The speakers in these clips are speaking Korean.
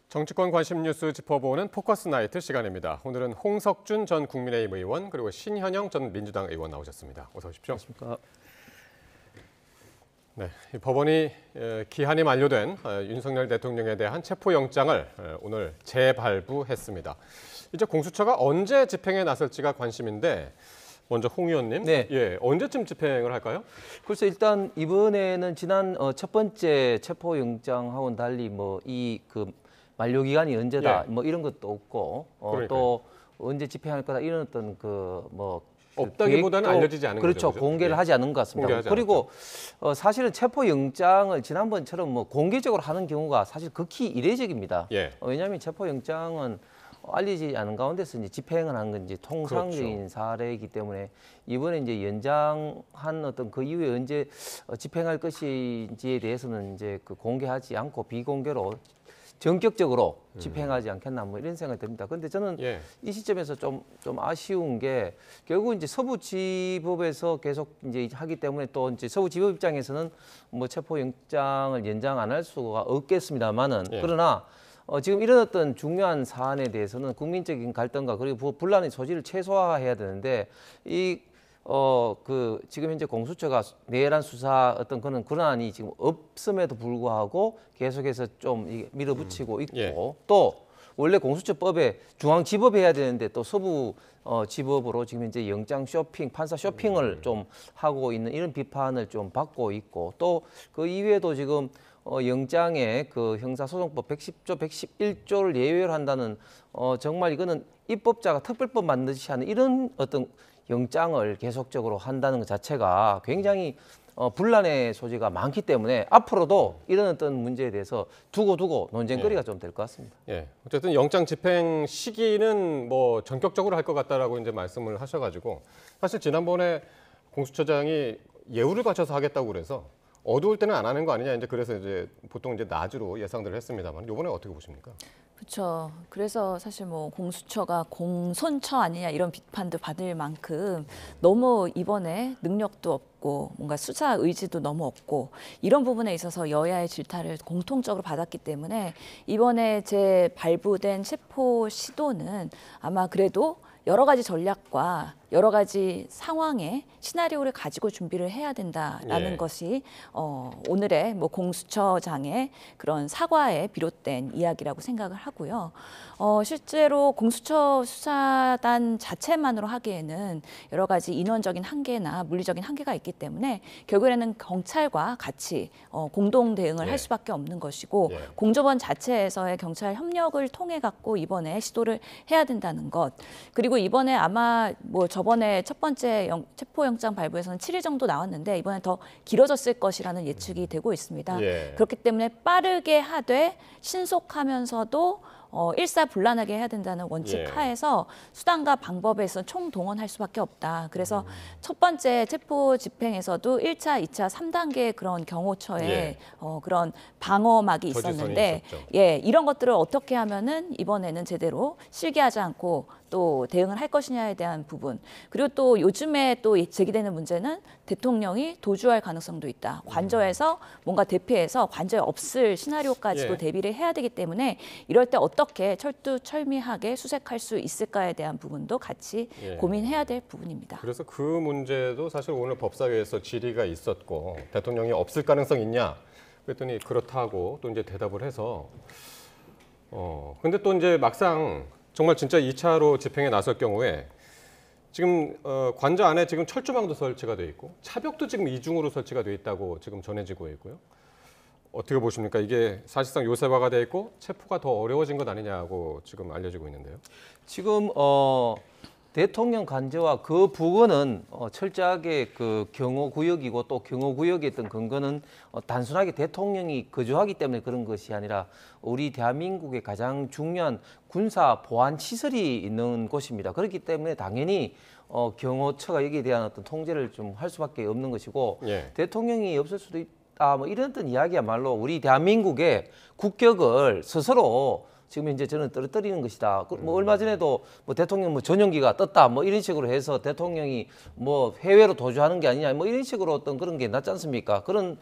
정치권 관심 뉴스 짚어보는 포커스 나이트 시간입니다. 오늘은 홍석준 전 국민의힘 의원 그리고 신현영 전 민주당 의원 나오셨습니다. 어서 오십시오. 안녕하십니까. 네, 법원이 기한이 만료된 윤석열 대통령에 대한 체포영장을 오늘 재발부했습니다. 이제 공수처가 언제 집행에 나설지가 관심인데 먼저 홍 의원님, 네. 언제쯤 집행을 할까요? 그래서 일단 이번에는 지난 첫 번째 체포영장하고는 달리 이 만료 기간이 언제다 이런 것도 없고 또 언제 집행할 거다 이런 어떤 없다기보다는 알려지지 않은 거죠. 그렇죠. 공개를 하지 않은 것 같습니다. 그리고 사실은 체포영장을 지난번처럼 공개적으로 하는 경우가 사실 극히 이례적입니다. 왜냐하면 체포영장은 알리지 않은 가운데서 이제 집행을 하는 건 이제 통상적인 사례이기 때문에 이번에 이제 연장한 어떤 그 이후에 언제 집행할 것인지에 대해서는 이제 공개하지 않고 비공개로 전격적으로 집행하지 않겠나 이런 생각이 듭니다. 그런데 저는 이 시점에서 좀 아쉬운 게 결국 이제 서부지법에서 계속 이제 하기 때문에 또 이제 서부지법 입장에서는 체포영장을 연장 안 할 수가 없겠습니다만은 그러나 지금 이런 어떤 중요한 사안에 대해서는 국민적인 갈등과 그리고 분란의 소지를 최소화해야 되는데 지금 현재 공수처가 내란 수사 어떤 그런 권한이 지금 없음에도 불구하고 계속해서 좀 밀어붙이고 있고 또 원래 공수처법에 중앙지법해야 되는데 또 서부 지법으로 지금 현재 영장 쇼핑, 판사 쇼핑을 좀 하고 있는 이런 비판을 좀 받고 있고 또 그 이외에도 지금 영장에 형사소송법 110조, 111조를 예외로 한다는 정말 이거는 입법자가 특별법 만드시 하는 이런 어떤 영장을 계속적으로 한다는 것 자체가 굉장히 분란의 소지가 많기 때문에 앞으로도 이런 어떤 문제에 대해서 두고 논쟁거리가 좀 될 것 같습니다. 어쨌든 영장 집행 시기는 전격적으로 할 것 같다라고 이제 말씀을 하셔가지고 사실 지난번에 공수처장이 예우를 갖춰서 하겠다고 그래서 어두울 때는 안 하는 거 아니냐 그래서 이제 보통 이제 낮으로 예상들을 했습니다만 이번에 어떻게 보십니까? 그렇죠. 그래서 사실 공수처가 공손처 아니냐 이런 비판도 받을 만큼 너무 이번에 능력도 없고 뭔가 수사 의지도 너무 없고 이런 부분에 있어서 여야의 질타를 공통적으로 받았기 때문에 이번에 재발부된 체포 시도는 아마 그래도 여러 가지 전략과 여러 가지 상황의 시나리오를 가지고 준비를 해야 된다라는 것이 오늘의 공수처장의 그런 사과에 비롯된 이야기라고 생각을 하고요. 실제로 공수처 수사단 자체만으로 하기에는 여러 가지 인원적인 한계나 물리적인 한계가 있기 때문에 결국에는 경찰과 같이 공동 대응을 할 수밖에 없는 것이고 공조원 자체에서의 경찰 협력을 통해 갖고 이번에 시도를 해야 된다는 것. 그리고 이번에 아마 저번에 첫 번째 체포영장 발부에서는 7일 정도 나왔는데 이번에 더 길어졌을 것이라는 예측이 되고 있습니다. 그렇기 때문에 빠르게 하되 신속하면서도 일사불란하게 해야 된다는 원칙 하에서 수단과 방법에서 총동원할 수밖에 없다. 그래서 첫 번째 체포 집행에서도 1차, 2차, 3단계의 그런 경호처에 그런 방어막이 있었는데 이런 것들을 어떻게 하면은 이번에는 제대로 실기하지 않고 또 대응을 할 것이냐에 대한 부분. 그리고 또 요즘에 또 제기되는 문제는 대통령이 도주할 가능성도 있다. 관저에서 뭔가 대피해서 관저에 없을 시나리오까지도 대비를 해야 되기 때문에 이럴 때 어떻게 철두철미하게 수색할 수 있을까에 대한 부분도 같이 고민해야 될 부분입니다. 그래서 그 문제도 사실 오늘 법사위에서 질의가 있었고 대통령이 없을 가능성 있냐? 그랬더니 그렇다고 또 이제 대답을 해서 근데 또 이제 막상 정말 진짜 2차로 집행에 나설 경우에 지금 관저 안에 지금 철조망도 설치가 돼 있고 차벽도 지금 이중으로 설치가 돼 있다고 지금 전해지고 있고요. 어떻게 보십니까? 이게 사실상 요새화가 돼 있고 체포가 더 어려워진 것 아니냐고 지금 알려지고 있는데요. 지금 대통령 관저와 그 부근은 철저하게 경호구역이고 또 경호구역의 어떤 근거는 단순하게 대통령이 거주하기 때문에 그런 것이 아니라 우리 대한민국의 가장 중요한 군사 보안 시설이 있는 곳입니다. 그렇기 때문에 당연히 경호처가 여기에 대한 어떤 통제를 좀 할 수밖에 없는 것이고 대통령이 없을 수도 있다 이런 어떤 이야기야말로 우리 대한민국의 국격을 스스로 지금 이제 저는 떨어뜨리는 것이다. 뭐 얼마 전에도 뭐 대통령 뭐 전용기가 떴다 뭐 이런 식으로 해서 대통령이 뭐 해외로 도주하는 게 아니냐 뭐 이런 식으로 어떤 그런 게 낫지 않습니까? 그런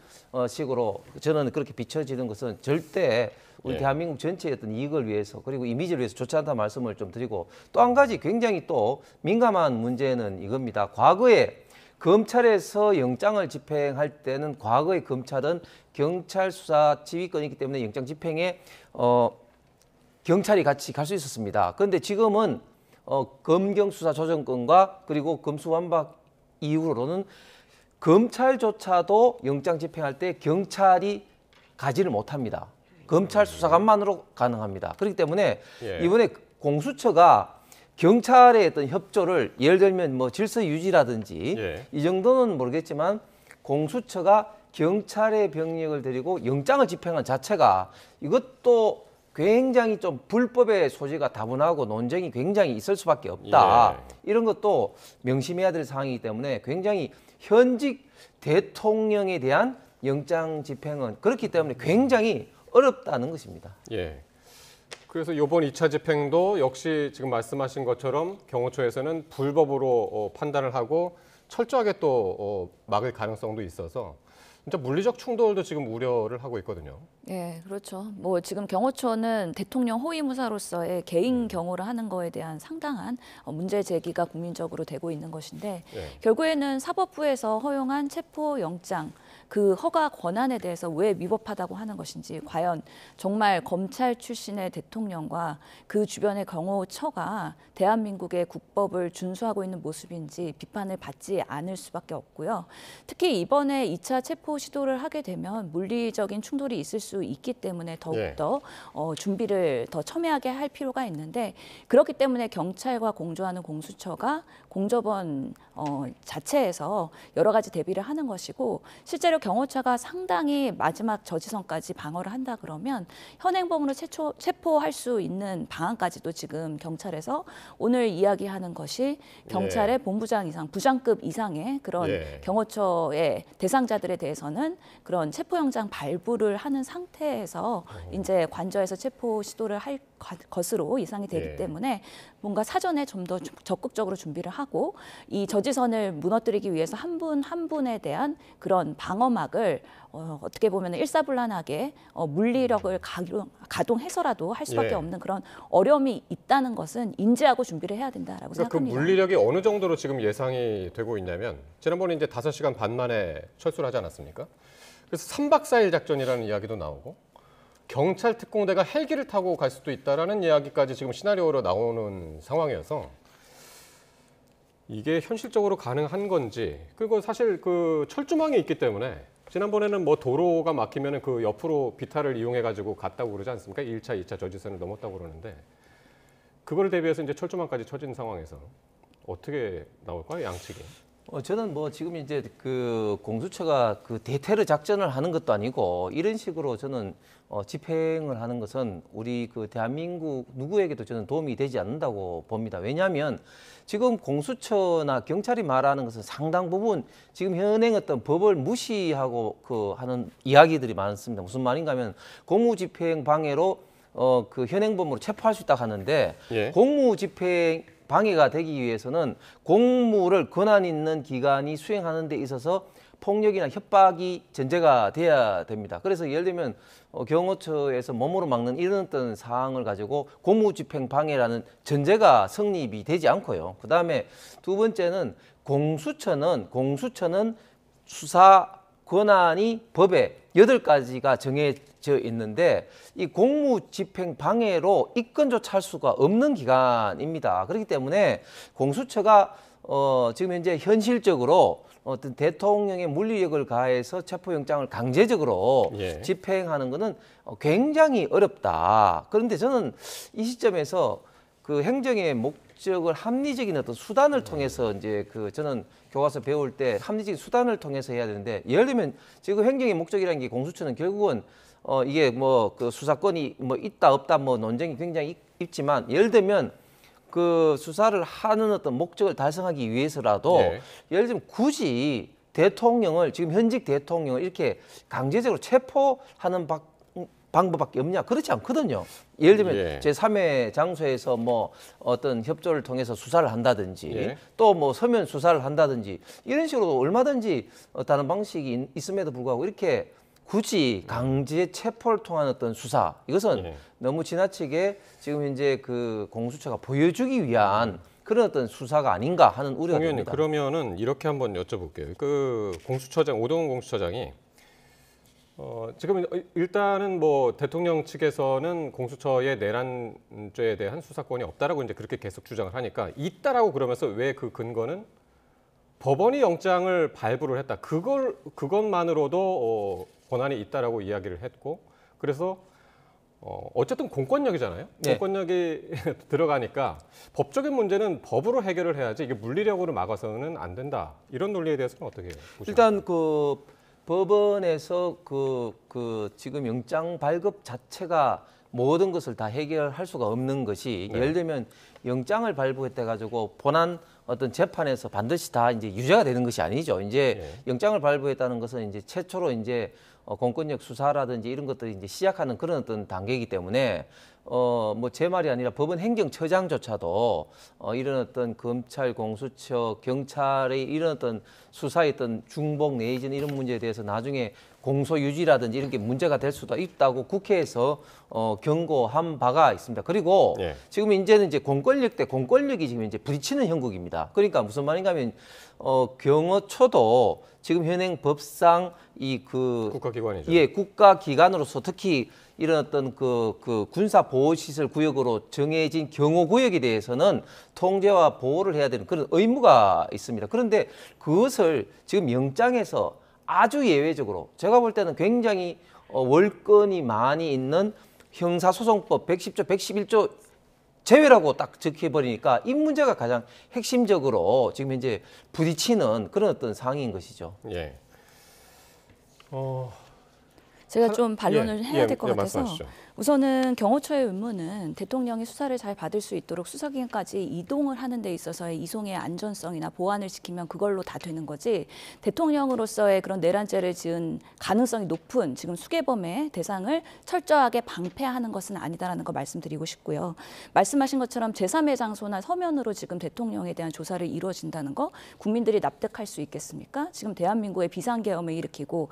식으로 저는 그렇게 비춰지는 것은 절대 우리 예. 대한민국 전체의 어떤 이익을 위해서 그리고 이미지를 위해서 좋지 않다는 말씀을 좀 드리고 또 한 가지 굉장히 또 민감한 문제는 이겁니다. 과거에 검찰에서 영장을 집행할 때는 과거의 검찰은 경찰 수사 지휘권이 있기 때문에 영장 집행에 경찰이 같이 갈 수 있었습니다. 그런데 지금은 검경 수사 조정권과 그리고 검수완박 이후로는 검찰조차도 영장 집행할 때 경찰이 가지를 못합니다. 검찰 수사관만으로 가능합니다. 그렇기 때문에 예. 이번에 공수처가 경찰의 어떤 협조를 예를 들면 뭐 질서 유지라든지 예. 이 정도는 모르겠지만 공수처가 경찰의 병력을 데리고 영장을 집행한 자체가 이것도 굉장히 좀 불법의 소지가 다분하고 논쟁이 굉장히 있을 수밖에 없다. 예. 이런 것도 명심해야 될 사항이기 때문에 굉장히 현직 대통령에 대한 영장 집행은 그렇기 때문에 굉장히 어렵다는 것입니다. 예. 그래서 이번 2차 집행도 역시 지금 말씀하신 것처럼 경호처에서는 불법으로 판단을 하고 철저하게 또 막을 가능성도 있어서 진짜 물리적 충돌도 지금 우려를 하고 있거든요. 예, 그렇죠. 뭐 지금 경호처는 대통령 호위무사로서의 개인 경호를 하는 거에 대한 상당한 문제 제기가 국민적으로 되고 있는 것인데 예. 결국에는 사법부에서 허용한 체포영장 그 허가 권한에 대해서 왜 위법하다고 하는 것인지 과연 정말 검찰 출신의 대통령과 그 주변의 경호처가 대한민국의 국법을 준수하고 있는 모습인지 비판을 받지 않을 수밖에 없고요. 특히 이번에 2차 체포 시도를 하게 되면 물리적인 충돌이 있을 수 있기 때문에 더욱더 준비를 더 첨예하게 할 필요가 있는데 그렇기 때문에 경찰과 공조하는 공수처가 공조본 자체에서 여러 가지 대비를 하는 것이고 실제로 경호처가 상당히 마지막 저지선까지 방어를 한다 그러면 현행범으로 체포할 수 있는 방안까지도 지금 경찰에서 오늘 이야기하는 것이 경찰의 본부장 이상, 부장급 이상의 그런 경호처의 대상자들에 대해서는 그런 체포영장 발부를 하는 상태에서 이제 관저에서 체포 시도를 할 것으로 예상이 되기 때문에 뭔가 사전에 좀 더 적극적으로 준비를 하고 이 저지선을 무너뜨리기 위해서 한 분 한 분에 대한 그런 방어막을 어떻게 보면 일사불란하게 물리력을 가동해서라도 할 수밖에 없는 그런 어려움이 있다는 것은 인지하고 준비를 해야 된다라고 생각합니다. 그 물리력이 어느 정도로 지금 예상이 되고 있냐면 지난번에 이제 5시간 반 만에 철수를 하지 않았습니까? 그래서 3박 4일 작전이라는 이야기도 나오고 경찰 특공대가 헬기를 타고 갈 수도 있다라는 이야기까지 지금 시나리오로 나오는 상황이어서 이게 현실적으로 가능한 건지 그리고 사실 그 철조망이 있기 때문에 지난번에는 뭐 도로가 막히면 그 옆으로 비탈을 이용해 가지고 갔다고 그러지 않습니까? 1차, 2차 저지선을 넘었다고 그러는데 그거를 대비해서 이제 철조망까지 쳐진 상황에서 어떻게 나올까요? 양측이? 저는 뭐 지금 이제 그 공수처가 그 대테러 작전을 하는 것도 아니고 이런 식으로 저는 집행을 하는 것은 우리 그 대한민국 누구에게도 저는 도움이 되지 않는다고 봅니다. 왜냐하면 지금 공수처나 경찰이 말하는 것은 상당 부분 지금 현행 어떤 법을 무시하고 그 하는 이야기들이 많습니다. 무슨 말인가 하면 공무집행 방해로 그 현행범으로 체포할 수 있다 하는데 공무집행 방해가 되기 위해서는 공무를 권한 있는 기관이 수행하는 데 있어서 폭력이나 협박이 전제가 돼야 됩니다. 그래서 예를 들면 경호처에서 몸으로 막는 이런 어떤 사항을 가지고 공무집행 방해라는 전제가 성립이 되지 않고요. 그다음에 두 번째는 공수처는 수사 권한이 법에 8가지가 정해져 있는데 이 공무집행 방해로 입건조차 할 수가 없는 기관입니다. 그렇기 때문에 공수처가 지금 현재 현실적으로 어떤 대통령의 물리력을 가해서 체포영장을 강제적으로 집행하는 것은 굉장히 어렵다. 그런데 저는 이 시점에서 그 행정의 목적을 합리적인 어떤 수단을 통해서 이제 그 저는 교과서 배울 때 합리적인 수단을 통해서 해야 되는데 예를 들면 지금 행정의 목적이라는 게 공수처는 결국은 이게 뭐 그 수사권이 뭐 있다 없다 뭐 논쟁이 굉장히 있지만 예를 들면 그 수사를 하는 어떤 목적을 달성하기 위해서라도 예를 들면 굳이 대통령을 지금 현직 대통령을 이렇게 강제적으로 체포하는 방법밖에 없냐? 그렇지 않거든요. 예를 들면 예. 제3의 장소에서 뭐 어떤 협조를 통해서 수사를 한다든지 예. 또 뭐 서면 수사를 한다든지 이런 식으로 얼마든지 다른 방식이 있음에도 불구하고 이렇게 굳이 강제 체포를 통한 어떤 수사 이것은 예. 너무 지나치게 지금 현재 그 공수처가 보여주기 위한 그런 어떤 수사가 아닌가 하는 우려가 의원님, 됩니다. 그러면은 이렇게 한번 여쭤볼게요. 그 공수처장 오동훈 공수처장이 지금 일단은 뭐 대통령 측에서는 공수처의 내란죄에 대한 수사권이 없다라고 이제 그렇게 계속 주장을 하니까 있다라고 그러면서 왜 그 근거는 법원이 영장을 발부를 했다. 그것만으로도 권한이 있다라고 이야기를 했고 그래서 어쨌든 공권력이잖아요. 네. 공권력이 들어가니까 법적인 문제는 법으로 해결을 해야지 이게 물리력으로 막아서는 안 된다. 이런 논리에 대해서는 어떻게 보십니까? 일단 그 법원에서 그 지금 영장 발급 자체가 모든 것을 다 해결할 수가 없는 것이 네. 예를 들면 영장을 발부했다 가지고 본안 어떤 재판에서 반드시 다 이제 유죄가 되는 것이 아니죠. 이제 네. 영장을 발부했다는 것은 이제 최초로 이제 공권력 수사라든지 이런 것들이 이제 시작하는 그런 어떤 단계이기 때문에 뭐 제 말이 아니라 법원 행정처장조차도 이런 어떤 검찰, 공수처, 경찰의 이런 어떤 수사의 어떤 중복 내지는 이런 문제에 대해서 나중에 공소 유지라든지 이런 게 문제가 될 수도 있다고 국회에서 경고한 바가 있습니다. 그리고 예. 지금 이제는 이제 공권력 대 공권력이 지금 이제 부딪히는 형국입니다. 그러니까 무슨 말인가 하면 경호처도 지금 현행 법상 국가기관이죠. 예, 국가기관으로서 특히 이런 어떤 그 군사보호시설 구역으로 정해진 경호구역에 대해서는 통제와 보호를 해야 되는 그런 의무가 있습니다. 그런데 그것을 지금 영장에서 아주 예외적으로 제가 볼 때는 굉장히 월권이 많이 있는 형사소송법 110조, 111조 제외라고 딱 적혀버리니까 이 문제가 가장 핵심적으로 지금 현재 부딪히는 그런 어떤 상황인 것이죠. 예. 제가 좀 반론을 예, 해야 될 것 예, 같아서 말씀하시죠. 우선은 경호처의 의무는 대통령이 수사를 잘 받을 수 있도록 수사기관까지 이동을 하는 데 있어서의 이송의 안전성이나 보안을 지키면 그걸로 다 되는 거지 대통령으로서의 그런 내란죄를 지은 가능성이 높은 지금 수개범의 대상을 철저하게 방패하는 것은 아니다라는 거 말씀드리고 싶고요. 말씀하신 것처럼 제3의 장소나 서면으로 지금 대통령에 대한 조사를 이루어진다는 거 국민들이 납득할 수 있겠습니까? 지금 대한민국의 비상계엄을 일으키고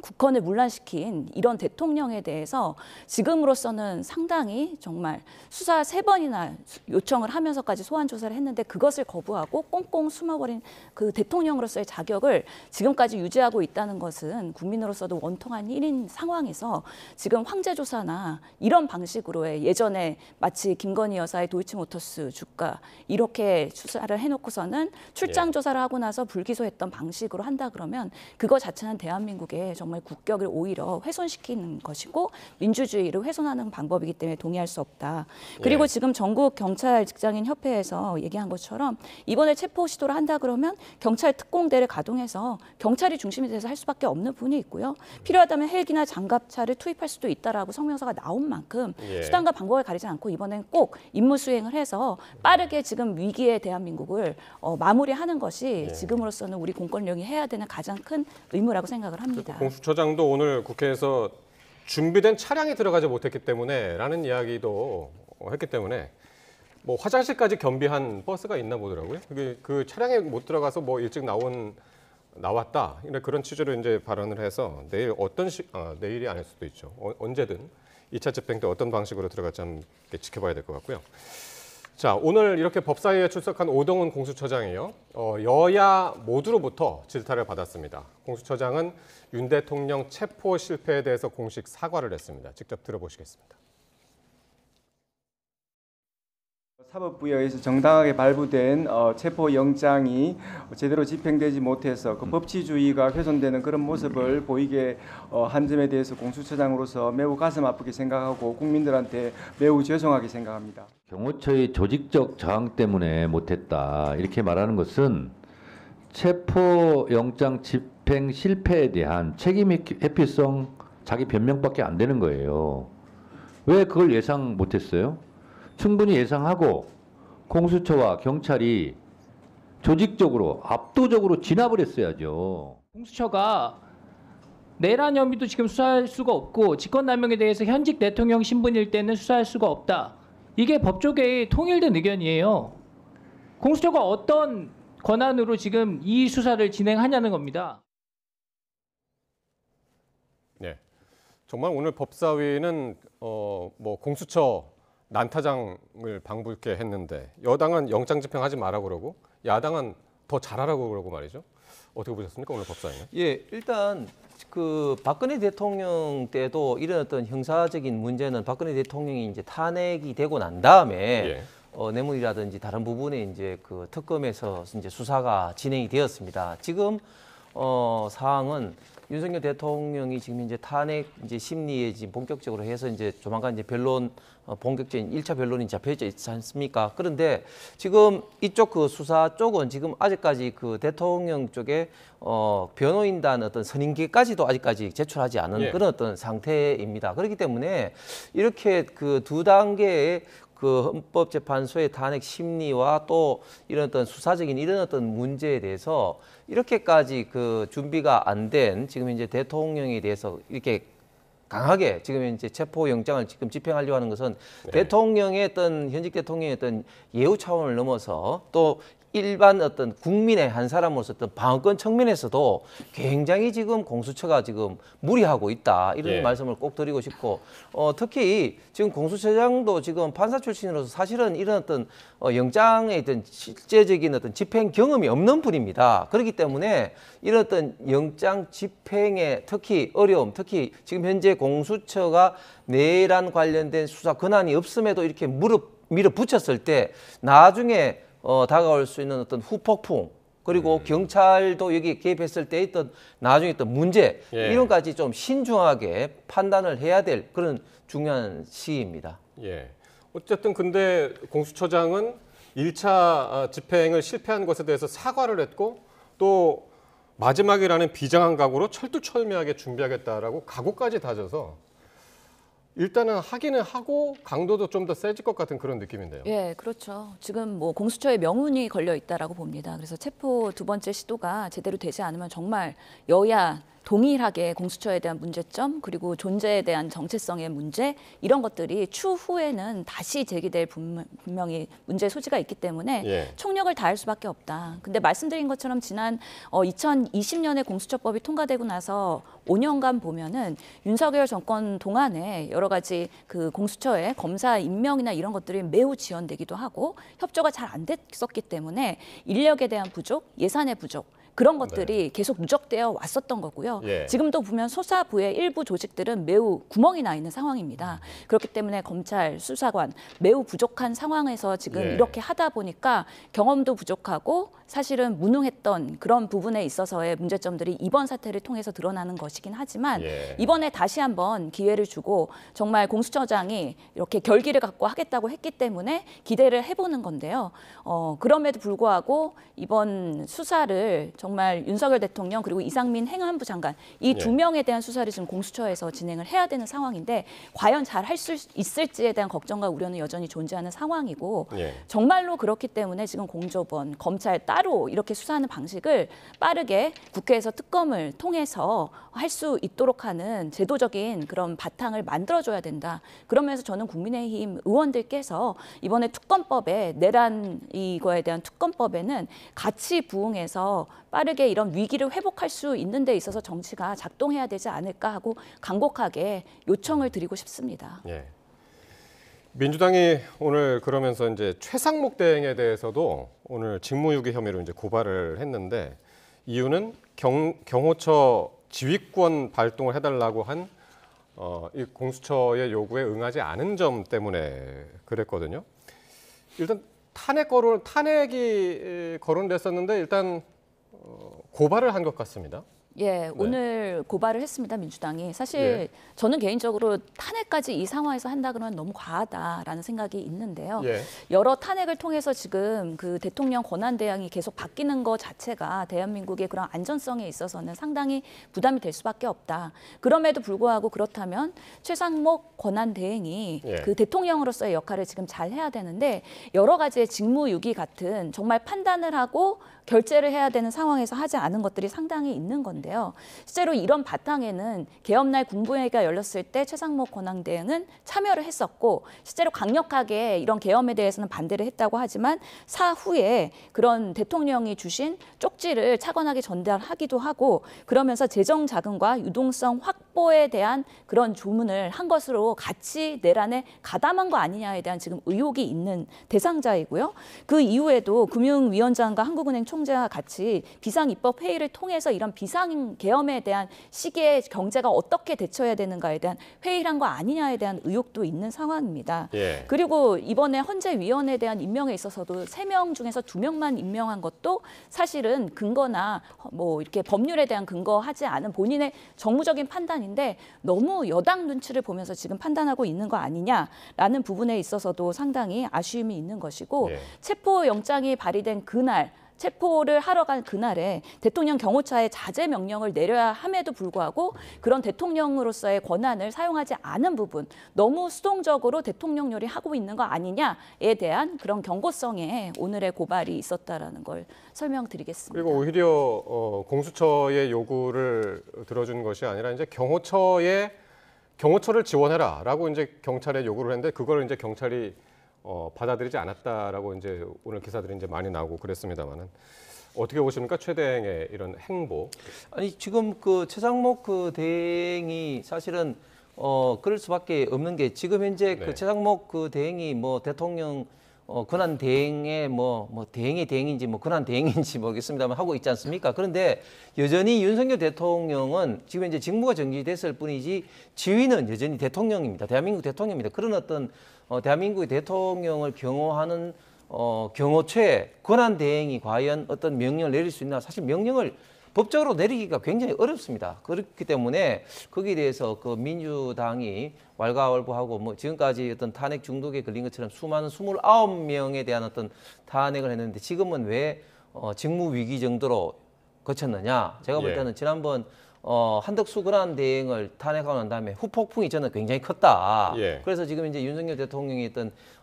국헌을 문란시킨 이런 대통령에 대해서 지금으로서는 상당히 정말 수사 3번이나 요청을 하면서까지 소환 조사를 했는데 그것을 거부하고 꽁꽁 숨어버린 그 대통령으로서의 자격을 지금까지 유지하고 있다는 것은 국민으로서도 원통한 일인 상황에서 지금 황제 조사나 이런 방식으로의 예전에 마치 김건희 여사의 도이치모터스 주가 이렇게 수사를 해놓고서는 출장 조사를 하고 나서 불기소했던 방식으로 한다 그러면 그거 자체는 대한민국의 정말 국격을 오히려 훼손시키는 것이고 민주주의를 훼손하는 방법이기 때문에 동의할 수 없다. 그리고 지금 전국 경찰 직장인 협회에서 얘기한 것처럼 이번에 체포 시도를 한다 그러면 경찰 특공대를 가동해서 경찰이 중심이 돼서 할 수밖에 없는 부분이 있고요. 필요하다면 헬기나 장갑차를 투입할 수도 있다라고 성명서가 나온 만큼 수단과 방법을 가리지 않고 이번엔 꼭 임무 수행을 해서 빠르게 지금 위기의 대한민국을 마무리하는 것이 지금으로서는 우리 공권력이 해야 되는 가장 큰 의무라고 생각을 합니다. 공수처장도 오늘 국회에서 준비된 차량이 들어가지 못했기 때문에라는 이야기도 했기 때문에 뭐 화장실까지 겸비한 버스가 있나 보더라고요. 그 차량에 못 들어가서 뭐 일찍 나왔다 그런 취지로 이제 발언을 해서 내일 내일이 아닐 수도 있죠. 언제든 2차 집행 때 어떤 방식으로 들어갈지 한번 지켜봐야 될 것 같고요. 자, 오늘 이렇게 법사위에 출석한 오동훈 공수처장이요. 여야 모두로부터 질타를 받았습니다. 공수처장은 윤 대통령 체포 실패에 대해서 공식 사과를 했습니다. 직접 들어보시겠습니다. 사법부에 의해서 정당하게 발부된 체포영장이 제대로 집행되지 못해서 그 법치주의가 훼손되는 그런 모습을 보이게 한 점에 대해서 공수처장으로서 매우 가슴 아프게 생각하고 국민들한테 매우 죄송하게 생각합니다. 경호처의 조직적 저항 때문에 못했다 이렇게 말하는 것은 체포영장 집행 실패에 대한 책임 회피성 자기 변명밖에 안 되는 거예요. 왜 그걸 예상 못했어요? 충분히 예상하고 공수처와 경찰이 조직적으로 압도적으로 진압을 했어야죠. 공수처가 내란 혐의도 지금 수사할 수가 없고 직권남용에 대해서 현직 대통령 신분일 때는 수사할 수가 없다. 이게 법조계의 통일된 의견이에요. 공수처가 어떤 권한으로 지금 이 수사를 진행하냐는 겁니다. 네, 정말 오늘 법사위는 뭐 공수처 난타장을 방불케 했는데 여당은 영장 집행하지 마라 그러고 야당은 더 잘하라고 그러고 말이죠. 어떻게 보셨습니까 오늘 법사위는? 예, 일단 그 박근혜 대통령 때도 이런 어떤 형사적인 문제는 박근혜 대통령이 이제 탄핵이 되고 난 다음에 예. 뇌물이라든지 다른 부분에 이제 그 특검에서 이제 수사가 진행이 되었습니다. 지금 사항은 윤석열 대통령이 지금 이제 탄핵 이제 심리에 지금 본격적으로 해서 이제 조만간 이제 변론 본격적인 1차 변론이 잡혀져 있지 않습니까? 그런데 지금 이쪽 그 수사 쪽은 지금 아직까지 그 대통령 쪽에 변호인단 어떤 선임계까지도 아직까지 제출하지 않은 예. 그런 어떤 상태입니다. 그렇기 때문에 이렇게 그 두 단계의 그 헌법재판소의 탄핵 심리와 또 이런 어떤 수사적인 이런 어떤 문제에 대해서 이렇게까지 그 준비가 안 된 지금 이제 대통령에 대해서 이렇게 강하게 지금 이제 체포 영장을 지금 집행하려고 하는 것은 네. 대통령의 어떤 현직 대통령의 어떤 예우 차원을 넘어서 또 일반 어떤 국민의 한 사람으로서 어떤 방어권 측면에서도 굉장히 지금 공수처가 지금 무리하고 있다 이런 예. 말씀을 꼭 드리고 싶고 특히 지금 공수처장도 지금 판사 출신으로서 사실은 이런 어떤 영장에 어떤 실제적인 어떤 집행 경험이 없는 분입니다. 그렇기 때문에 이런 어떤 영장 집행의 특히 어려움, 특히 지금 현재 공수처가 내란 관련된 수사 권한이 없음에도 이렇게 밀어붙였을 때 나중에 다가올 수 있는 어떤 후폭풍 그리고 경찰도 여기 개입했을 때 있던 나중에 어떤 문제 예. 이런 까지 좀 신중하게 판단을 해야 될 그런 중요한 시기입니다. 예. 어쨌든 근데 공수처장은 1차 집행을 실패한 것에 대해서 사과를 했고 또 마지막이라는 비장한 각오로 철두철미하게 준비하겠다라고 각오까지 다져서 일단은 하기는 하고 강도도 좀 더 세질 것 같은 그런 느낌인데요. 예, 그렇죠. 지금 뭐 공수처에 명운이 걸려 있다라고 봅니다. 그래서 체포 두 번째 시도가 제대로 되지 않으면 정말 여야 동일하게 공수처에 대한 문제점 그리고 존재에 대한 정체성의 문제 이런 것들이 추후에는 다시 제기될 분명히 문제 소지가 있기 때문에 예. 총력을 다할 수밖에 없다. 근데 말씀드린 것처럼 지난 2020년에 공수처법이 통과되고 나서 5년간 보면은 윤석열 정권 동안에 여러 가지 그 공수처의 검사 임명이나 이런 것들이 매우 지연되기도 하고 협조가 잘 안 됐었기 때문에 인력에 대한 부족, 예산의 부족 그런 것들이 계속 누적되어 왔었던 거고요. 예. 지금도 보면 수사부의 일부 조직들은 매우 구멍이 나 있는 상황입니다. 그렇기 때문에 검찰, 수사관 매우 부족한 상황에서 지금 예. 이렇게 하다 보니까 경험도 부족하고 사실은 무능했던 그런 부분에 있어서의 문제점들이 이번 사태를 통해서 드러나는 것이긴 하지만 예. 이번에 다시 한번 기회를 주고 정말 공수처장이 이렇게 결기를 갖고 하겠다고 했기 때문에 기대를 해보는 건데요. 그럼에도 불구하고 이번 수사를 정말 윤석열 대통령 그리고 이상민 행안부 장관 이 두 예. 명에 대한 수사를 지금 공수처에서 진행을 해야 되는 상황인데 과연 잘 할 수 있을지에 대한 걱정과 우려는 여전히 존재하는 상황이고 예. 정말로 그렇기 때문에 지금 공조본, 검찰 따로 이렇게 수사하는 방식을 빠르게 국회에서 특검을 통해서 할 수 있도록 하는 제도적인 그런 바탕을 만들어줘야 된다. 그러면서 저는 국민의힘 의원들께서 이번에 특검법에 내란 이거에 대한 특검법에는 같이 부응해서 빠르게 이런 위기를 회복할 수 있는 데 있어서 정치가 작동해야 되지 않을까 하고 간곡하게 요청을 드리고 싶습니다. 예. 민주당이 오늘 그러면서 이제 최상목 대행에 대해서도 오늘 직무유기 혐의로 이제 고발을 했는데 이유는 경호처 지휘권 발동을 해달라고 한 이 공수처의 요구에 응하지 않은 점 때문에 그랬거든요. 일단 탄핵이 거론됐었는데 일단 고발을 한 것 같습니다. 예, 오늘 고발을 했습니다, 민주당이. 사실 예. 저는 개인적으로 탄핵까지 이 상황에서 한다 그러면 너무 과하다라는 생각이 있는데요. 예. 여러 탄핵을 통해서 지금 그 대통령 권한 대항이 계속 바뀌는 것 자체가 대한민국의 그런 안전성에 있어서는 상당히 부담이 될 수밖에 없다. 그럼에도 불구하고 그렇다면 최상목 권한 대행이 예. 그 대통령으로서의 역할을 지금 잘 해야 되는데 여러 가지의 직무유기 같은 정말 판단을 하고 결재를 해야 되는 상황에서 하지 않은 것들이 상당히 있는 건데요. 실제로 이런 바탕에는 개업날 국무회의가 열렸을 때 최상목 권한대행은 참여를 했었고 실제로 강력하게 이런 계엄에 대해서는 반대를 했다고 하지만 사후에 그런 대통령이 주신 쪽지를 차관하게 전달하기도 하고 그러면서 재정 자금과 유동성 확보에 대한 그런 조문을 한 것으로 같이 내란에 가담한 거 아니냐에 대한 지금 의혹이 있는 대상자이고요. 그 이후에도 금융위원장과 한국은행 총재와 같이 비상입법 회의를 통해서 이런 비상계엄에 대한 시기에 경제가 어떻게 대처해야 되는가에 대한 회의를 한 거 아니냐에 대한 의혹도 있는 상황입니다. 예. 그리고 이번에 헌재위원회에 대한 임명에 있어서도 3명 중에서 2명만 임명한 것도 사실은 근거나 뭐 이렇게 법률에 대한 근거하지 않은 본인의 정무적인 판단인데 너무 여당 눈치를 보면서 지금 판단하고 있는 거 아니냐라는 부분에 있어서도 상당히 아쉬움이 있는 것이고 예. 체포영장이 발의된 그날 체포를 하러 간 그날에 대통령 경호처에 자제 명령을 내려야 함에도 불구하고 그런 대통령으로서의 권한을 사용하지 않은 부분 너무 수동적으로 대통령열이 하고 있는 거 아니냐에 대한 그런 경고성에 오늘의 고발이 있었다라는 걸 설명드리겠습니다. 그리고 오히려 공수처의 요구를 들어준 것이 아니라 이제 경호처를 지원해라라고 이제 경찰에 요구를 했는데 그걸 이제 경찰이 받아들이지 않았다라고 이제 오늘 기사들이 이제 많이 나오고 그랬습니다만은 어떻게 보십니까 최대행의 이런 행보? 아니 지금 그 최상목 그 대행이 사실은 그럴 수밖에 없는 게 지금 현재 네. 그 최상목 그 대행이 뭐 대통령 권한 대행의 뭐 대행의 대행인지 뭐 권한 대행인지 모르겠습니다만 하고 있지 않습니까? 그런데 여전히 윤석열 대통령은 지금 이제 직무가 정지됐을 뿐이지 지위는 여전히 대통령입니다. 대한민국 대통령입니다. 그런 어떤 대한민국의 대통령을 경호하는 경호처의 권한 대행이 과연 어떤 명령을 내릴 수 있나? 사실 명령을 법적으로 내리기가 굉장히 어렵습니다. 그렇기 때문에 거기에 대해서 그 민주당이 왈가왈부하고 뭐 지금까지 어떤 탄핵 중독에 걸린 것처럼 수많은 29명에 대한 어떤 탄핵을 했는데 지금은 왜 직무 위기 정도로 거쳤느냐? 제가 볼 때는 지난번 한덕수 권한 대행을 탄핵하고 난 다음에 후폭풍이 저는 굉장히 컸다. 예. 그래서 지금 이제 윤석열 대통령이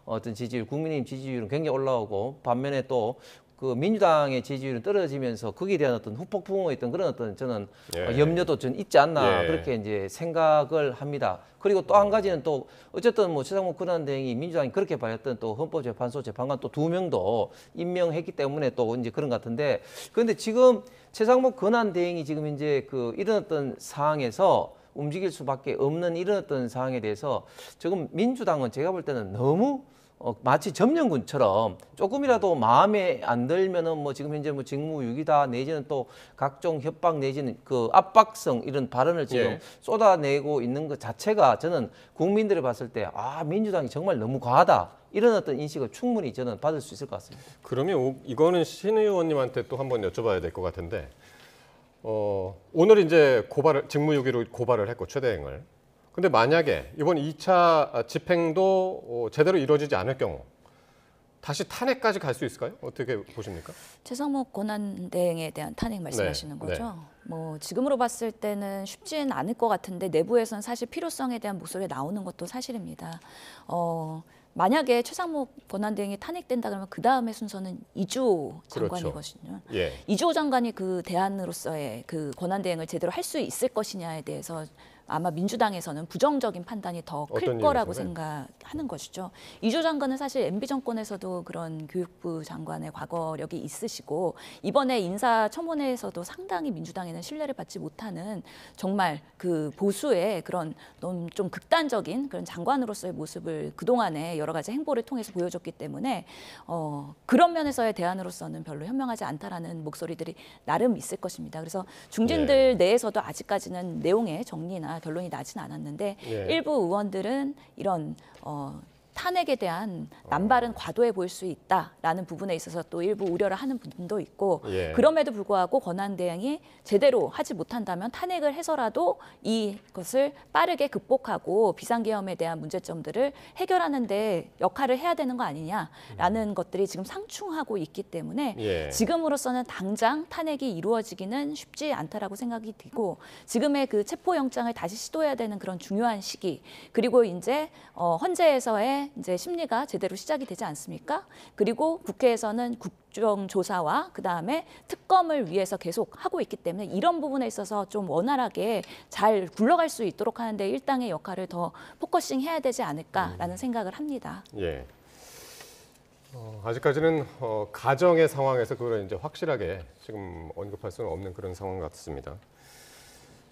어떤 지지율, 국민의힘 지지율은 굉장히 올라오고 반면에 또 그 민주당의 지지율은 떨어지면서 거기에 대한 어떤 후폭풍의 있던 그런 어떤 저는 염려도 좀 있지 않나 그렇게 이제 생각을 합니다. 그리고 또 한 가지는 또 어쨌든 뭐 최상목 권한대행이 민주당이 그렇게 밝혔던 또 헌법재판소 재판관 또 2명도 임명했기 때문에 또 이제 그런 것 같은데 그런데 지금 최상목 권한대행이 지금 이제 그 이런 어떤 상황에서 움직일 수밖에 없는 이런 어떤 상황에 대해서 지금 민주당은 제가 볼 때는 너무 마치 점령군처럼 조금이라도 마음에 안 들면은 뭐 지금 현재 뭐 직무유기다 내지는 또 각종 협박 내지는 그 압박성 이런 발언을 지금 쏟아내고 있는 것 자체가 저는 국민들이 봤을 때 민주당이 정말 너무 과하다 이런 어떤 인식을 충분히 저는 받을 수 있을 것 같습니다. 그러면 이거는 신 의원님한테 또 한번 여쭤봐야 될 것 같은데 오늘 이제 직무유기로 고발을 했고 최대행을. 근데 만약에 이번 2차 집행도 제대로 이루어지지 않을 경우 다시 탄핵까지 갈 수 있을까요? 어떻게 보십니까? 최상목 권한대행에 대한 탄핵 말씀하시는 거죠? 네. 뭐 지금으로 봤을 때는 쉽지는 않을 것 같은데 내부에서는 사실 필요성에 대한 목소리가 나오는 것도 사실입니다. 만약에 최상목 권한대행이 탄핵된다 그러면 그 다음의 순서는 이주호 장관이거든요. 예. 이주호 장관이 그 대안으로서의 그 권한대행을 제대로 할 수 있을 것이냐에 대해서 아마 민주당에서는 부정적인 판단이 더 클 거라고 생각하는 것이죠. 이주호 장관은 사실 MB 정권에서도 그런 교육부 장관의 과거력이 있으시고 이번에 인사청문회에서도 상당히 민주당에는 신뢰를 받지 못하는 정말 그 보수의 그런 너무 좀 극단적인 그런 장관으로서의 모습을 그동안의 여러 가지 행보를 통해서 보여줬기 때문에 그런 면에서의 대안으로서는 별로 현명하지 않다라는 목소리들이 나름 있을 것입니다. 그래서 중진들 내에서도 아직까지는 내용의 정리나 결론이 나진 않았는데 일부 의원들은 이런 탄핵에 대한 남발은 과도해 보일 수 있다라는 부분에 있어서 또 일부 우려를 하는 부분도 있고 그럼에도 불구하고 권한대행이 제대로 하지 못한다면 탄핵을 해서라도 이것을 빠르게 극복하고 비상계엄에 대한 문제점들을 해결하는 데 역할을 해야 되는 거 아니냐라는 것들이 지금 상충하고 있기 때문에 지금으로서는 당장 탄핵이 이루어지기는 쉽지 않다라고 생각이 들고 지금의 그 체포영장을 다시 시도해야 되는 그런 중요한 시기 그리고 이제 헌재에서의 때문에 이제 심리가 제대로 시작이 되지 않습니까? 그리고 국회에서는 국정조사와 그다음에 특검을 위해서 계속 하고 있기 때문에 이런 부분에 있어서 좀 원활하게 잘 굴러갈 수 있도록 하는데 일당의 역할을 더 포커싱 해야 되지 않을까라는 생각을 합니다. 예. 아직까지는 가정의 상황에서 그걸 이제 확실하게 지금 언급할 수는 없는 그런 상황 같습니다.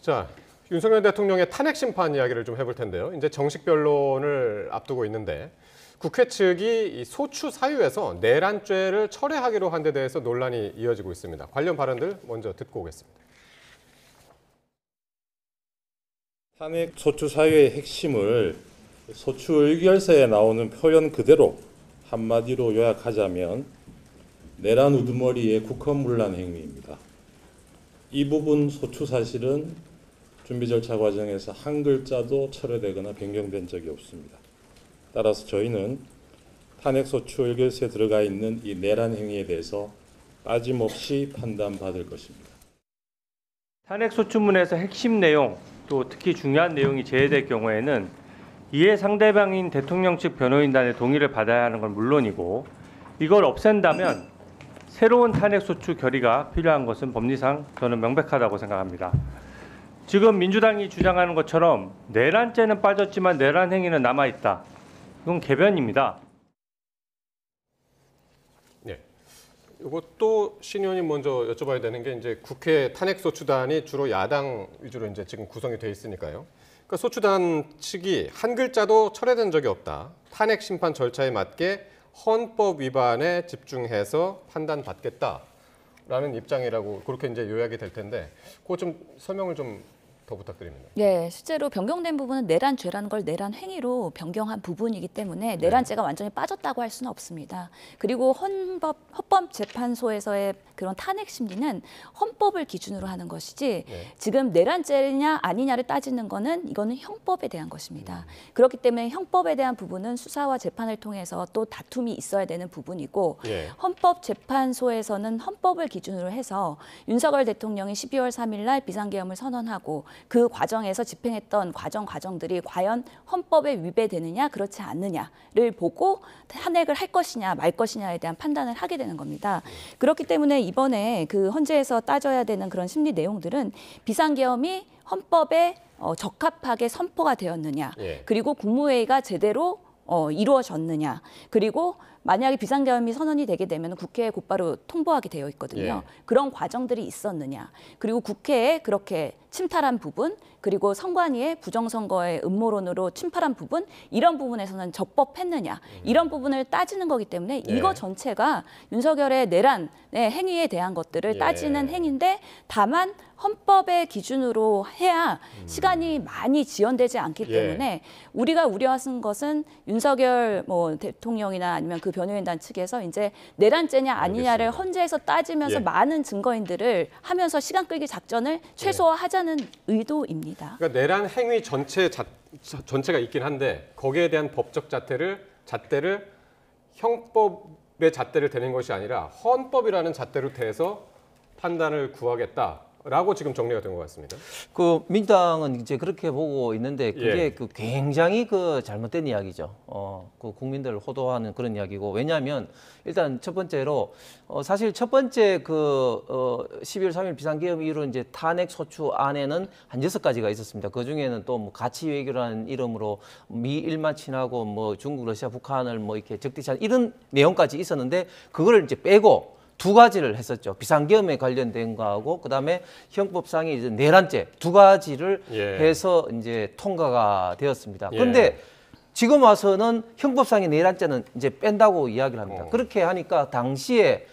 자, 윤석열 대통령의 탄핵 심판 이야기를 좀 해볼 텐데요. 이제 정식 변론을 앞두고 있는데 국회 측이 이 소추 사유에서 내란죄를 철회하기로 한 데 대해서 논란이 이어지고 있습니다. 관련 발언들 먼저 듣고 오겠습니다. 탄핵 소추 사유의 핵심을 소추 의결서에 나오는 표현 그대로 한마디로 요약하자면 내란 우두머리의 국헌문란 행위입니다. 이 부분 소추 사실은 준비 절차 과정에서 한 글자도 철회되거나 변경된 적이 없습니다. 따라서 저희는 탄핵 소추 의결서에 들어가 있는 이 내란 행위에 대해서 빠짐없이 판단받을 것입니다. 탄핵 소추문에서 핵심 내용, 또 특히 중요한 내용이 제외될 경우에는 이에 상대방인 대통령 측 변호인단의 동의를 받아야 하는 건 물론이고 이걸 없앤다면 새로운 탄핵 소추 결의가 필요한 것은 법리상 저는 명백하다고 생각합니다. 지금 민주당이 주장하는 것처럼 내란죄는 빠졌지만 내란 행위는 남아있다. 이건 개변입니다. 네. 이것도 신 의원님 먼저 여쭤봐야 되는 게 이제 국회 탄핵 소추단이 주로 야당 위주로 이제 지금 구성이 돼 있으니까요. 그러니까 소추단 측이 한 글자도 철회된 적이 없다. 탄핵 심판 절차에 맞게 헌법 위반에 집중해서 판단받겠다라는 입장이라고 그렇게 이제 요약이 될 텐데, 그거 좀 설명을 좀 더 부탁드립니다. 네, 실제로 변경된 부분은 내란죄라는 걸 내란 행위로 변경한 부분이기 때문에 내란죄가 완전히 빠졌다고 할 수는 없습니다. 그리고 헌법재판소에서의 그런 탄핵 심리는 헌법을 기준으로 하는 것이지 지금 내란죄냐 아니냐를 따지는 거는 이거는 형법에 대한 것입니다. 그렇기 때문에 형법에 대한 부분은 수사와 재판을 통해서 또 다툼이 있어야 되는 부분이고 헌법재판소에서는 헌법을 기준으로 해서 윤석열 대통령이 12월 3일 날 비상계엄을 선언하고 그 과정에서 집행했던 과정들이 과연 헌법에 위배되느냐 그렇지 않느냐를 보고 탄핵을 할 것이냐 말 것이냐에 대한 판단을 하게 되는 겁니다. 그렇기 때문에 이번에 그 헌재에서 따져야 되는 그런 심리 내용들은 비상계엄이 헌법에 적합하게 선포가 되었느냐, 그리고 국무회의가 제대로 이루어졌느냐, 그리고 만약에 비상계엄이 선언이 되게 되면 국회에 곧바로 통보하게 되어 있거든요. 그런 과정들이 있었느냐, 그리고 국회에 그렇게 침탈한 부분, 그리고 선관위의 부정선거의 음모론으로 침탈한 부분, 이런 부분에서는 적법했느냐, 이런 부분을 따지는 거기 때문에 이거 전체가 윤석열의 내란의 행위에 대한 것들을 따지는 행위인데, 다만 헌법의 기준으로 해야 시간이 많이 지연되지 않기 때문에 우리가 우려하는 것은 윤석열 대통령이나 아니면 그 변호인단 측에서 이제 내란죄냐 아니냐를 헌재에서 따지면서 많은 증거인들을 하면서 시간 끌기 작전을 최소화하자는 의도입니다. 그러니까 내란 행위 전체가 있긴 한데 거기에 대한 법적 잣대를 형법의 잣대를 대는 것이 아니라 헌법이라는 잣대로 대해서 판단을 구하겠다라고 지금 정리가 된 것 같습니다. 그 민주당은 이제 그렇게 보고 있는데 그게 그 굉장히 그 잘못된 이야기죠. 그 국민들을 호도하는 그런 이야기고, 왜냐하면 일단 첫 번째로 사실 첫 번째 그 12월 3일 비상계엄 이후로 이제 탄핵 소추 안에는 한 6가지가 있었습니다. 그 중에는 또 뭐 가치 외교라는 이름으로 미일만 친하고 뭐 중국, 러시아, 북한을 뭐 이렇게 적대시하는 이런 내용까지 있었는데 그거를 이제 빼고 2가지를 했었죠. 비상계엄에 관련된 거하고 그다음에 형법상의 이제 내란죄 2가지를 해서 이제 통과가 되었습니다. 그런데 지금 와서는 형법상의 내란죄는 이제 뺀다고 이야기를 합니다. 그렇게 하니까 당시에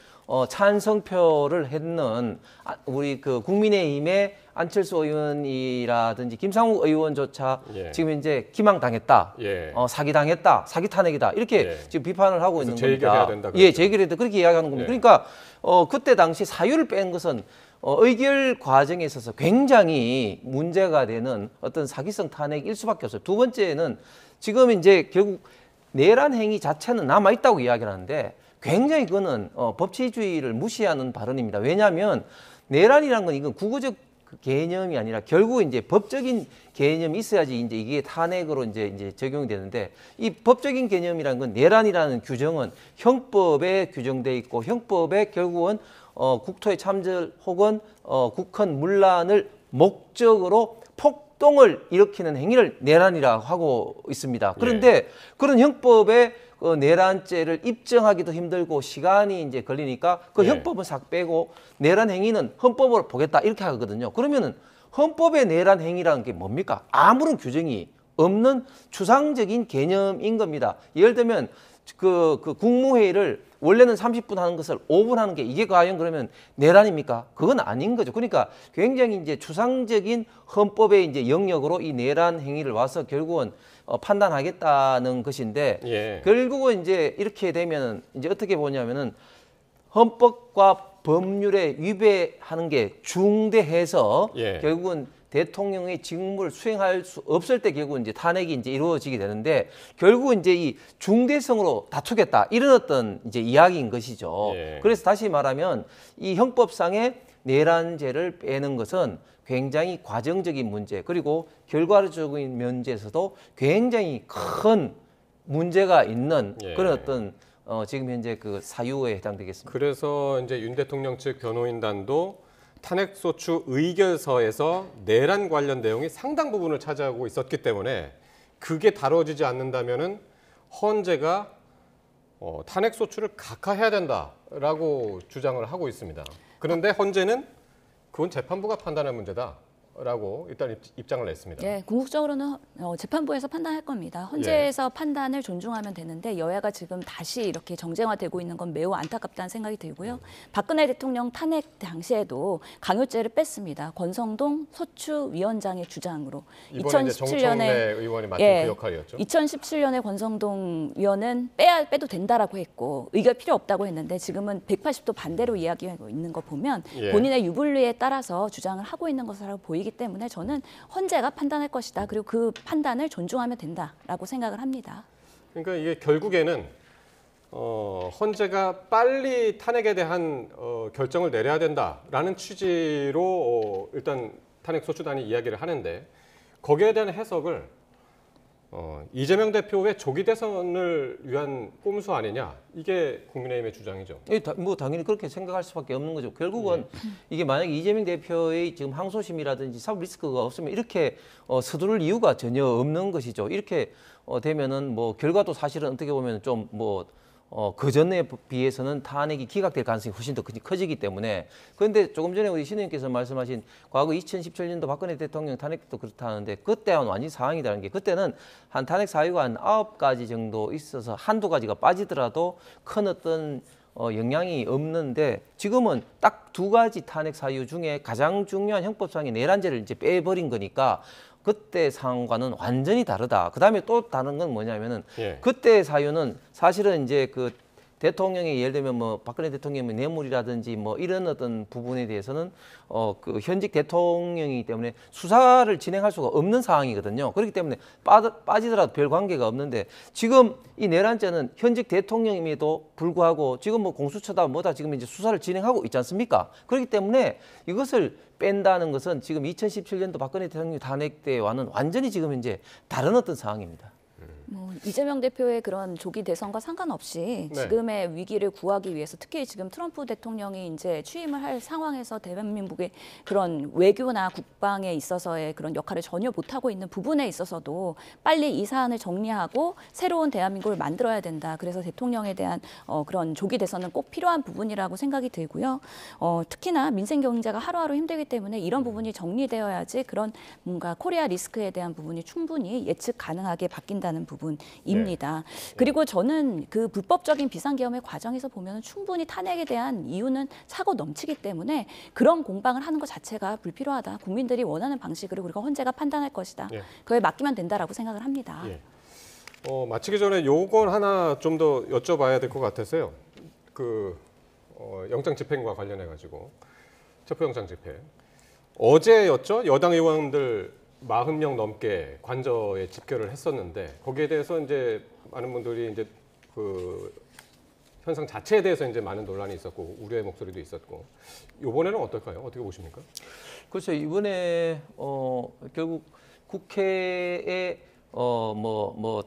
찬성표를 했는 우리 그 국민의힘의 안철수 의원이라든지 김상욱 의원조차 지금 이제 기망당했다, 사기당했다, 사기 탄핵이다 이렇게 지금 비판을 하고 있는 겁니다. 재결해야 된다 그렇게 이야기하는 겁니다. 그러니까 그때 당시 사유를 뺀 것은 의결 과정에 있어서 굉장히 문제가 되는 어떤 사기성 탄핵일 수밖에 없어요. 두 번째는 지금 이제 결국 내란 행위 자체는 남아 있다고 이야기를 하는데 굉장히 그거는 법치주의를 무시하는 발언입니다. 왜냐하면 내란이라는 건 이건 국어적 그 개념이 아니라 결국 이제 법적인 개념이 있어야지 이제 이게 탄핵으로 이제 적용이 되는데 이 법적인 개념이라는 건 내란이라는 규정은 형법에 규정돼 있고 형법에 결국은 국토의 참전 혹은 국헌 문란을 목적으로 폭동을 일으키는 행위를 내란이라고 하고 있습니다. 그런데 그런 형법에 내란죄를 입증하기도 힘들고 시간이 이제 걸리니까 그 형법은 싹 빼고 내란 행위는 헌법으로 보겠다 이렇게 하거든요. 그러면은 헌법의 내란 행위라는 게 뭡니까? 아무런 규정이 없는 추상적인 개념인 겁니다. 예를 들면 그 국무회의를 원래는 30분 하는 것을 5분 하는 게 이게 과연 그러면 내란입니까? 그건 아닌 거죠. 그러니까 굉장히 이제 추상적인 헌법의 이제 영역으로 이 내란 행위를 와서 결국은 판단하겠다는 것인데 결국은 이제 이렇게 되면 이제 어떻게 보냐면은 헌법과 법률에 위배하는 게 중대해서 결국은 대통령의 직무를 수행할 수 없을 때 결국 이제 탄핵이 이제 이루어지게 되는데 결국 이제 이 중대성으로 다투겠다 이런 어떤 이제 이야기인 것이죠. 그래서 다시 말하면 이 형법상의 내란죄를 빼는 것은 굉장히 과정적인 문제 그리고 결과적인 면제에서도 굉장히 큰 문제가 있는 그런 어떤 지금 현재 그 사유에 해당되겠습니다. 그래서 이제 윤 대통령 측 변호인단도 탄핵소추 의결서에서 내란 관련 내용이 상당 부분을 차지하고 있었기 때문에 그게 다뤄지지 않는다면은 헌재가 탄핵소추를 각하해야 된다라고 주장을 하고 있습니다. 그런데 헌재는 그건 재판부가 판단할 문제다라고 일단 입장을 냈습니다. 네, 궁극적으로는 재판부에서 판단할 겁니다. 헌재에서 판단을 존중하면 되는데 여야가 지금 다시 이렇게 정쟁화되고 있는 건 매우 안타깝다는 생각이 들고요. 박근혜 대통령 탄핵 당시에도 강요죄를 뺐습니다. 권성동 소추위원장의 주장으로. 이번에 2017년에 정청래 의원이 맡은 그 역할이었죠. 2017년에 권성동 위원은 빼도 된다라고 했고 의결 필요 없다고 했는데 지금은 180도 반대로 이야기하고 있는 거 보면 본인의 유불리에 따라서 주장을 하고 있는 것으로 보이기 때문에 저는 헌재가 판단할 것이다. 그리고 그 판단을 존중하면 된다라고 생각을 합니다. 그러니까 이게 결국에는 헌재가 빨리 탄핵에 대한 결정을 내려야 된다라는 취지로 일단 탄핵소추단이 이야기를 하는데 거기에 대한 해석을 이재명 대표의 조기 대선을 위한 꼼수 아니냐 이게 국민의힘의 주장이죠. 뭐 당연히 그렇게 생각할 수밖에 없는 거죠. 결국은 이게 만약에 이재명 대표의 지금 항소심이라든지 사법 리스크가 없으면 이렇게 서두를 이유가 전혀 없는 것이죠. 이렇게 되면은 뭐 결과도 사실은 어떻게 보면 좀 뭐 그 전에 비해서는 탄핵이 기각될 가능성이 훨씬 더 커지기 때문에 그런데 조금 전에 우리 신의원께서 말씀하신 과거 2017년도 박근혜 대통령 탄핵도 그렇다는데 그때와는 완전히 상황이 다른 게 그때는 한 탄핵 사유가 한 9가지 정도 있어서 한두 가지가 빠지더라도 큰 어떤 영향이 없는데 지금은 딱 2가지 탄핵 사유 중에 가장 중요한 형법상의 내란죄를 이제 빼버린 거니까 그때 상황과는 완전히 다르다. 그다음에 또 다른 건 뭐냐면은 그때 사유는 사실은 이제 그 대통령의 예를 들면 뭐 박근혜 대통령의 뇌물이라든지 뭐 이런 어떤 부분에 대해서는 그 현직 대통령이기 때문에 수사를 진행할 수가 없는 상황이거든요. 그렇기 때문에 빠지더라도 별 관계가 없는데 지금 이 내란죄는 현직 대통령임에도 불구하고 지금 뭐 공수처다 뭐다 지금 이제 수사를 진행하고 있지 않습니까? 그렇기 때문에 이것을 뺀다는 것은 지금 2017년도 박근혜 대통령 탄핵 때와는 완전히 지금 이제 다른 어떤 상황입니다. 뭐 이재명 대표의 그런 조기 대선과 상관없이 지금의 위기를 구하기 위해서 특히 지금 트럼프 대통령이 이제 취임을 할 상황에서 대한민국의 그런 외교나 국방에 있어서의 그런 역할을 전혀 못하고 있는 부분에 있어서도 빨리 이 사안을 정리하고 새로운 대한민국을 만들어야 된다. 그래서 대통령에 대한 그런 조기 대선은 꼭 필요한 부분이라고 생각이 들고요. 특히나 민생 경제가 하루하루 힘들기 때문에 이런 부분이 정리되어야지 그런 뭔가 코리아 리스크에 대한 부분이 충분히 예측 가능하게 바뀐다는 부분입니다. 그리고 저는 그 불법적인 비상계엄의 과정에서 보면 충분히 탄핵에 대한 이유는 차고 넘치기 때문에 그런 공방을 하는 것 자체가 불필요하다. 국민들이 원하는 방식으로 그리고 헌재가 판단할 것이다. 그거에 맡기면 된다라고 생각을 합니다. 마치기 전에 요건 하나 좀 더 여쭤봐야 될 것 같아서요. 그 영장 집행과 관련해 가지고 체포영장 집행 어제였죠? 여당 의원들 40명 넘게 관저에 집결을 했었는데 거기에 대해서 이제 많은 분들이 이제 그 현상 자체에 대해서 이제 많은 논란이 있었고 우려의 목소리도 있었고 이번에는 어떨까요? 어떻게 보십니까? 그렇죠. 이번에 결국 국회에 뭐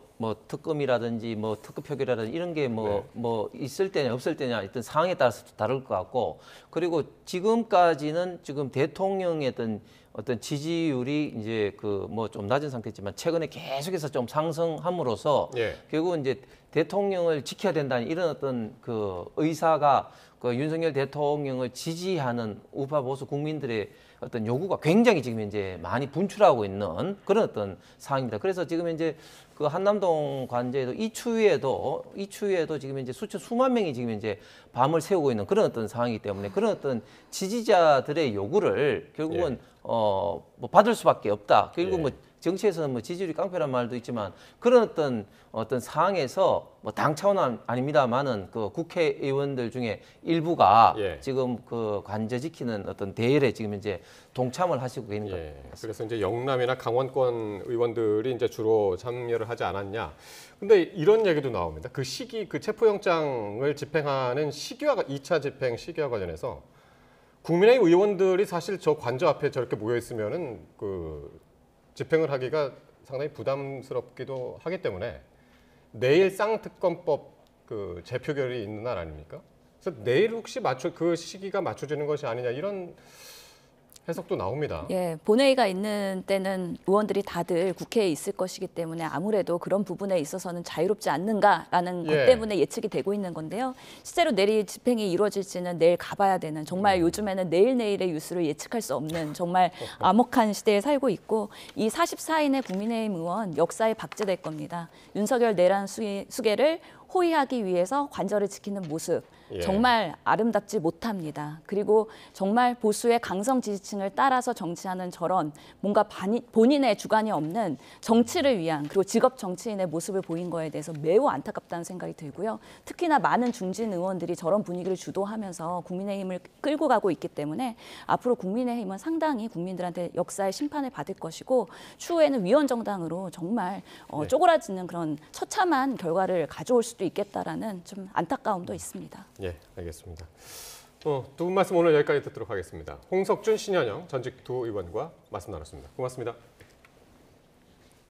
특검이라든지 뭐 특급 표결이라든지 이런 게 뭐 있을 때냐 없을 때냐 어떤 상황에 따라서 다를 것 같고, 그리고 지금까지는 지금 대통령의 어떤 지지율이 이제 그 뭐 좀 낮은 상태지만 최근에 계속해서 좀 상승함으로써 결국은 이제 대통령을 지켜야 된다는 이런 어떤 그 의사가 그 윤석열 대통령을 지지하는 우파 보수 국민들의 어떤 요구가 굉장히 지금 이제 많이 분출하고 있는 그런 어떤 상황입니다. 그래서 지금 이제 그 한남동 관제에도 이 추위에도 지금 이제 수만 명이 지금 이제 밤을 새우고 있는 그런 어떤 상황이기 때문에 그런 어떤 지지자들의 요구를 결국은 뭐 받을 수밖에 없다. 결국 뭐 정치에서는 뭐 지지율이 깡패란 말도 있지만 그런 어떤 상황에서 뭐 당 차원은 아닙니다만은 그 국회의원들 중에 일부가 지금 그 관저 지키는 어떤 대열에 지금 이제 동참을 하시고 있는 것 같습니다. 그래서 이제 영남이나 강원권 의원들이 이제 주로 참여를 하지 않았냐. 근데 이런 얘기도 나옵니다. 그 시기, 그 체포영장을 집행하는 시기와 2차 집행 시기와 관련해서 국민의힘 의원들이 사실 저 관저 앞에 저렇게 모여 있으면은 그 집행을 하기가 상당히 부담스럽기도 하기 때문에 내일 쌍특검법 그 재표결이 있는 날 아닙니까? 그래서 내일 혹시 그 시기가 맞춰지는 것이 아니냐 이런 해석도 나옵니다. 예, 본회의가 있는 때는 의원들이 다들 국회에 있을 것이기 때문에 아무래도 그런 부분에 있어서는 자유롭지 않는가라는 것 때문에 예측이 되고 있는 건데요. 실제로 내일 집행이 이루어질지는 내일 가봐야 되는, 정말 요즘에는 내일의 뉴스를 예측할 수 없는 정말 암흑한 시대에 살고 있고, 이 44인의 국민의힘 의원 역사에 박제될 겁니다. 윤석열 내란 수계를 호위하기 위해서 관저를 지키는 모습 정말 아름답지 못합니다. 그리고 정말 보수의 강성 지지층을 따라서 정치하는 저런 뭔가 본인의 주관이 없는 정치를 위한, 그리고 직업 정치인의 모습을 보인 거에 대해서 매우 안타깝다는 생각이 들고요. 특히나 많은 중진 의원들이 저런 분위기를 주도하면서 국민의힘을 끌고 가고 있기 때문에 앞으로 국민의힘은 상당히 국민들한테 역사의 심판을 받을 것이고, 추후에는 위원정당으로 정말 쪼그라지는 그런 처참한 결과를 가져올 수도 있겠다라는 좀 안타까움도 있습니다. 예, 알겠습니다. 두 분 말씀 오늘 여기까지 듣도록 하겠습니다. 홍석준, 신현영 전직 두 의원과 말씀 나눴습니다. 고맙습니다.